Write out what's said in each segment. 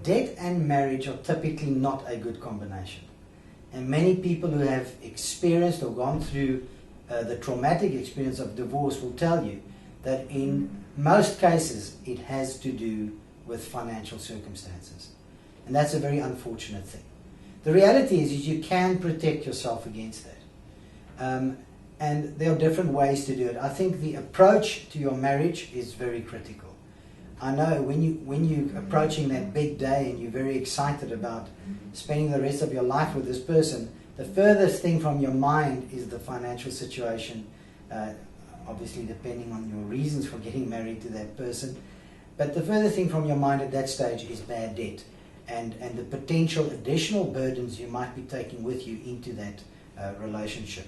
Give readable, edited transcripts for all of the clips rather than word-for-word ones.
Debt and marriage are typically not a good combination. And many people who have experienced or gone through the traumatic experience of divorce will tell you that in most cases it has to do with financial circumstances. And that's a very unfortunate thing. The reality is you can protect yourself against that. And there are different ways to do it. I think the approach to your marriage is very critical. I know when you're approaching that big day and you're very excited about spending the rest of your life with this person, the furthest thing from your mind is the financial situation, obviously depending on your reasons for getting married to that person. But the furthest thing from your mind at that stage is bad debt and the potential additional burdens you might be taking with you into that relationship.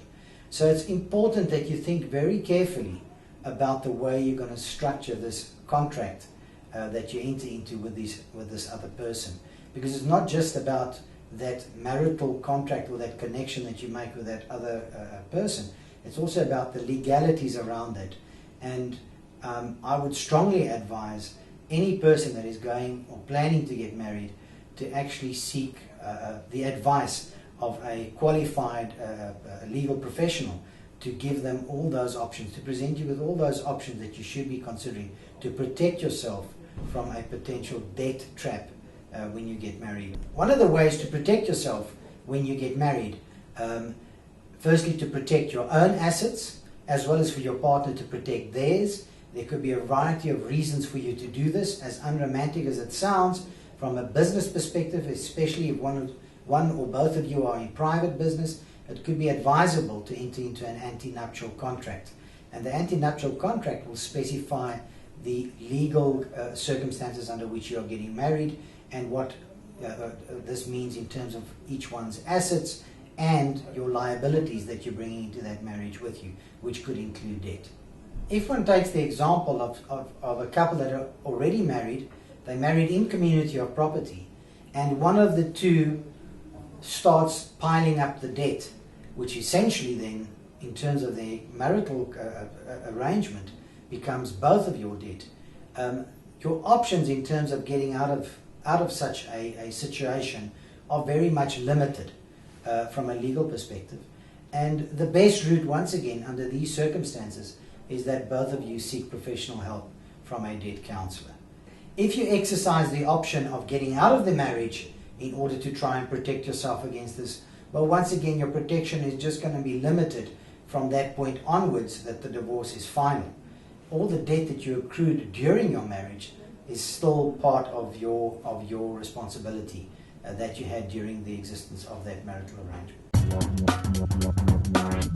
So it's important that you think very carefully about the way you're going to structure this contract that you enter into with this other person. Because it's not just about that marital contract or that connection that you make with that other person. It's also about the legalities around that. And I would strongly advise any person that is going or planning to get married to actually seek the advice of a qualified legal professional to give them all those options, to present you with all those options that you should be considering to protect yourself from a potential debt trap when you get married. One of the ways to protect yourself when you get married, firstly to protect your own assets as well as for your partner to protect theirs. There could be a variety of reasons for you to do this, as unromantic as it sounds. From a business perspective, especially if one or both of you are in private business, it could be advisable to enter into an antenuptial contract. And the antenuptial contract will specify the legal circumstances under which you are getting married and what this means in terms of each one's assets and your liabilities that you're bringing into that marriage with you, which could include debt. If one takes the example of a couple that are already married, they married in community of property, and one of the two starts piling up the debt, which essentially then, in terms of the marital arrangement, becomes both of your debt. Your options in terms of getting out of such a situation are very much limited from a legal perspective. And the best route, once again, under these circumstances, is that both of you seek professional help from a debt counselor. If you exercise the option of getting out of the marriage in order to try and protect yourself against this, well, once again, your protection is just going to be limited from that point onwards that the divorce is final. All the debt that you accrued during your marriage is still part of your responsibility that you had during the existence of that marital arrangement.